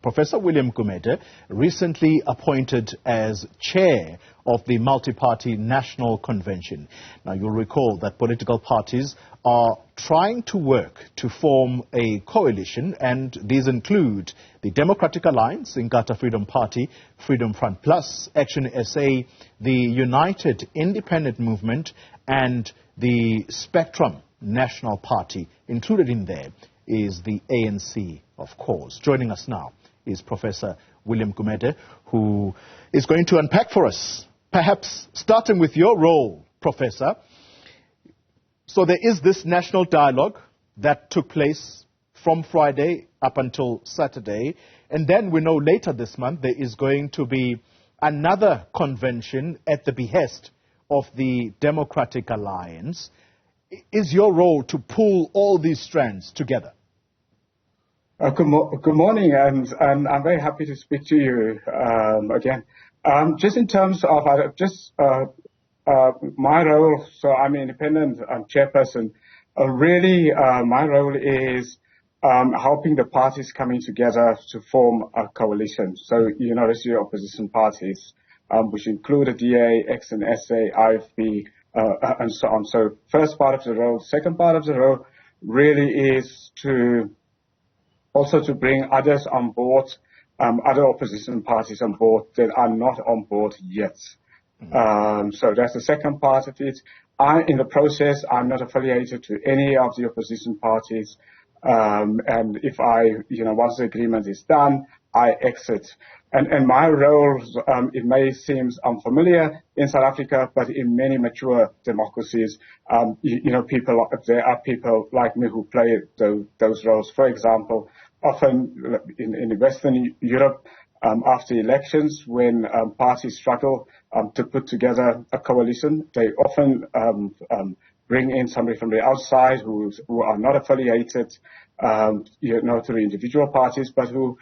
Professor William Gumede, recently appointed as chair of the Multi-Party National Convention. Now, you'll recall that political parties are trying to work to form a coalition, and these include the Democratic Alliance, Inkatha Freedom Party, Freedom Front Plus, ActionSA, the United Independent Movement, and the Spectrum National Party. Included in there is the ANC, of course. Joining us now is Professor William Gumede, who is going to unpack for us, perhaps starting with your role, Professor. So there is this national dialogue that took place from Friday up until Saturday, and then we know later this month there is going to be another convention at the behest of the Democratic Alliance. Is your role to pull all these strands together? Good morning, and I'm very happy to speak to you again. Just in terms of my role, so I'm an independent chairperson. Really, my role is helping the parties coming together to form a coalition. So, university opposition parties, which include the DA, ActionSA, IFP, and so on. So, first part of the role. Second part of the role really is to bring others on board, other opposition parties on board that are not on board yet. So that's the second part of it. In the process, I'm not affiliated to any of the opposition parties. And if once the agreement is done, I exit. And my role, it may seem unfamiliar in South Africa, but in many mature democracies, there are people like me who play those roles. For example, often in Western Europe, after elections, when parties struggle to put together a coalition, they often bring in somebody from the outside who are not affiliated, to the individual parties, but who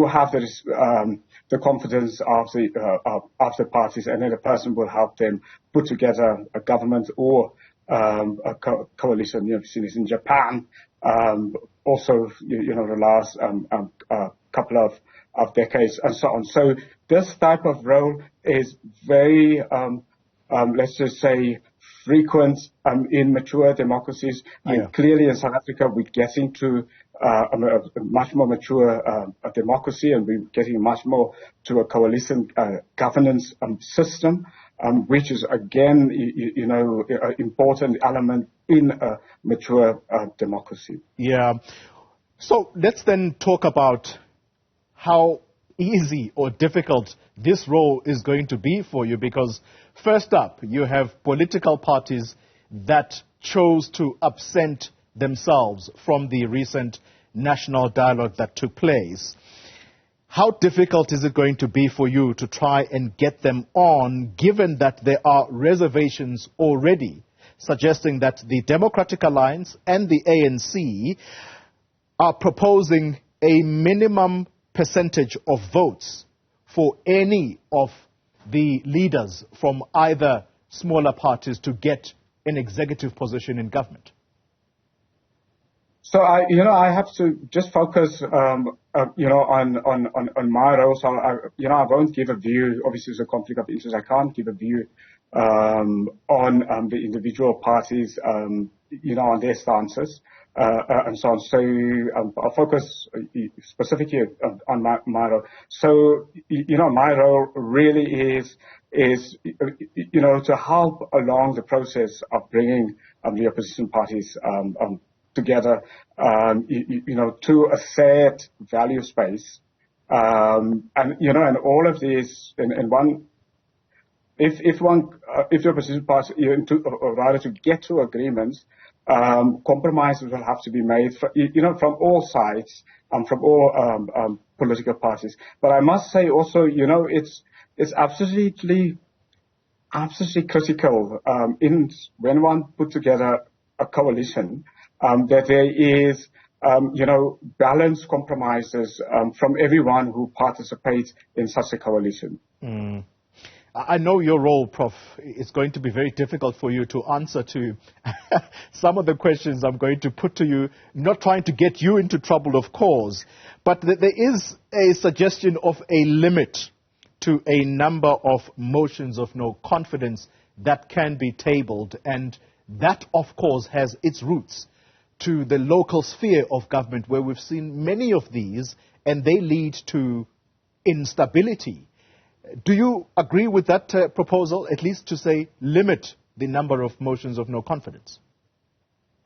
have the confidence of the parties, and then the person will help them put together a government or a coalition. You've seen this in Japan, also the last couple of decades, and so on. So this type of role is very, let's just say, frequent in mature democracies. Yeah. And clearly in South Africa, we're getting to a much more mature democracy, and we're getting much more to a coalition governance system, which is, again, an important element in a mature democracy. Yeah. So let's then talk about how easy or difficult this role is going to be for you, because first up, you have political parties that chose to absent themselves from the recent national dialogue that took place. How difficult is it going to be for you to try and get them on, given that there are reservations already suggesting that the Democratic Alliance and the ANC are proposing a minimum percentage of votes for any of the leaders from either smaller parties to get an executive position in government? So I have to just focus, on my role. So I won't give a view. Obviously, it's a conflict of interest. I can't give a view on the individual parties, on their stances, and so on. So I'll focus specifically on my role. So my role really is to help along the process of bringing the opposition parties together, to a shared value space, and all of these, and one. If the opposition party, to get to agreements, compromises will have to be made, from all sides, from all political parties. But I must say also, it's absolutely critical when one put together a coalition, that there is, balanced compromises from everyone who participates in such a coalition. I know your role, Prof. It's going to be very difficult for you to answer to some of the questions I'm going to put to you, not trying to get you into trouble, of course, but there is a suggestion of a limit to a number of motions of no confidence that can be tabled, and that, of course, has its roots to the local sphere of government, where we've seen many of these, and they lead to instability. Do you agree with that proposal, at least to say limit the number of motions of no confidence?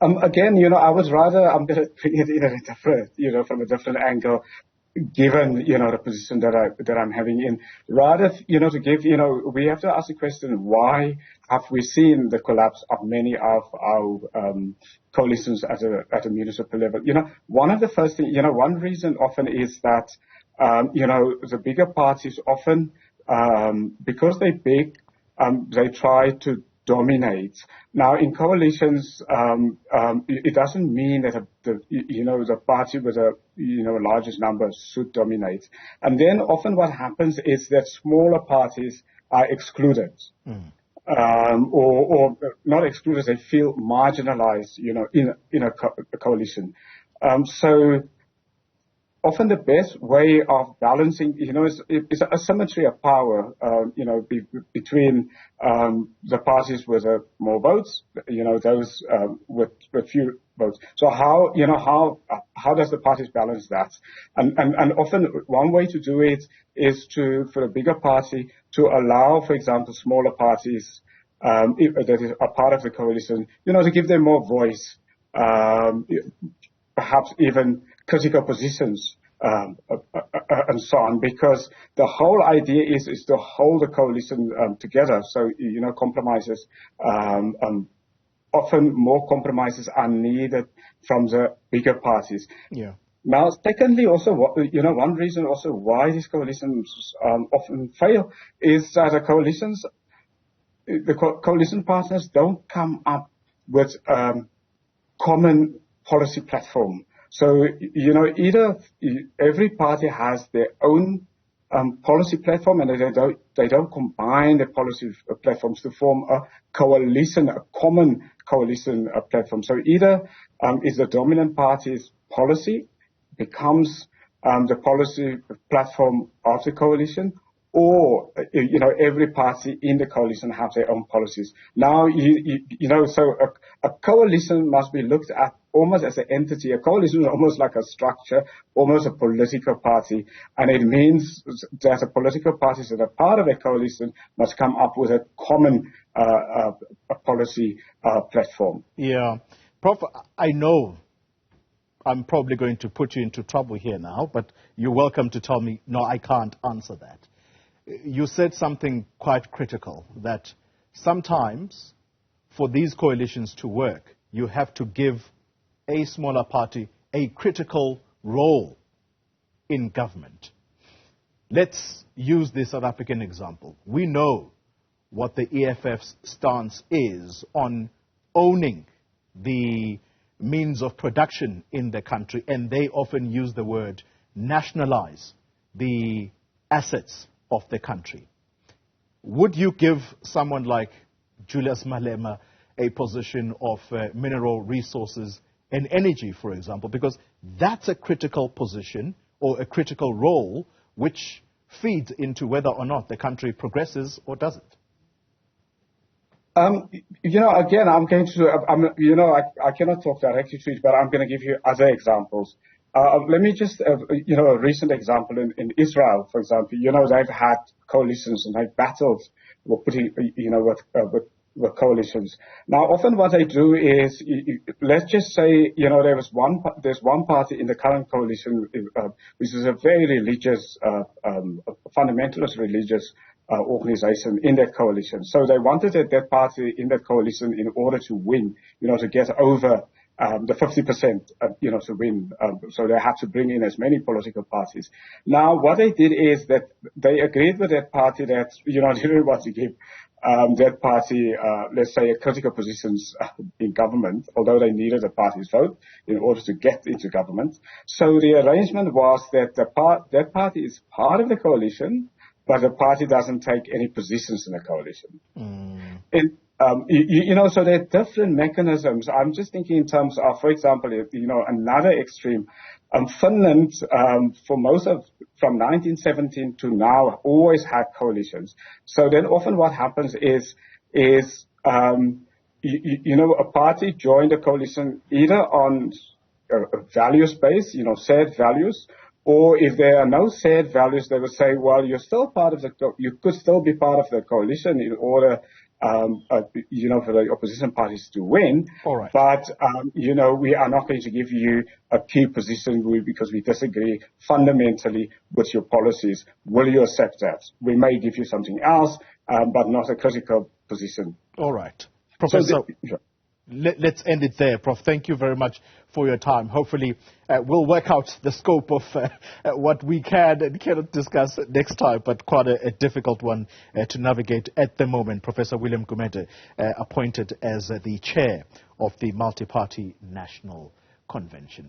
Again, I'm going to bring it in a different, from a different angle, given, the position that I'm having in. Rather, to give, we have to ask the question, why have we seen the collapse of many of our coalitions at a municipal level? One of the first things, one reason often is that, the bigger parties often, because they're big, they try to dominate. Now, in coalitions, it doesn't mean that the party with the largest number should dominate. And then often what happens is that smaller parties are excluded, or not excluded. They feel marginalized, in a coalition. So often the best way of balancing, is a symmetry of power, between the parties with more votes, those with few votes. So how does the parties balance that? And often one way to do it is for a bigger party to allow, for example, smaller parties that are part of the coalition, to give them more voice, perhaps even critical positions, and so on, because the whole idea is to hold the coalition together. So, compromises, often more compromises are needed from the bigger parties. Yeah. Now, secondly, also, one reason also why these coalitions often fail is that the coalition partners don't come up with common policy platform. So, either every party has their own policy platform, and they don't combine the policy platforms to form a coalition, a common coalition platform. So either is the dominant party's policy becomes the policy platform of the coalition, or, every party in the coalition have their own policies. Now, so a coalition must be looked at almost as an entity. A coalition is almost like a structure, almost a political party. And it means that the political parties that are part of a coalition must come up with a common policy platform. Yeah. Prof, I know I'm probably going to put you into trouble here now, but you're welcome to tell me, no, I can't answer that. You said something quite critical, that sometimes for these coalitions to work, you have to give a smaller party a critical role in government. Let's use the South African example. We know what the EFF's stance is on owning the means of production in the country, and they often use the word nationalize the assets of the country. Would you give someone like Julius Malema a position of mineral resources and energy, for example? Because that's a critical position or a critical role which feeds into whether or not the country progresses or doesn't. Again, I'm going to, I cannot talk directly to it, but I'm going to give you other examples. Let me just, a recent example in Israel, for example, they've had coalitions and they've battled with putting, with coalitions. Now, often what they do is, let's just say, there's one party in the current coalition, which is a very religious, fundamentalist religious organization in that coalition. So they wanted that party in that coalition in order to win, to get over the 50%, to win. So they had to bring in as many political parties. Now, what they did is that they agreed with that party that, didn't want to give that party, let's say, critical positions in government, although they needed the party's vote in order to get into government. So the arrangement was that that party is part of the coalition, but the party doesn't take any positions in the coalition. And, so there are different mechanisms. I'm just thinking in terms of, for example, another extreme. Finland, from 1917 to now, always had coalitions. So then often what happens is a party joined a coalition either on a values base, shared values, or if there are no shared values, they will say, well, you're still part of you could still be part of the coalition in order, for the opposition parties to win. All right. But, we are not going to give you a key position because we disagree fundamentally with your policies. Will you accept that? We may give you something else, but not a critical position. All right. Professor, let's end it there. Prof, thank you very much for your time. Hopefully, we'll work out the scope of what we can and cannot discuss next time, but quite a difficult one to navigate at the moment. Professor William Gumede, appointed as the chair of the Multi-Party National Convention.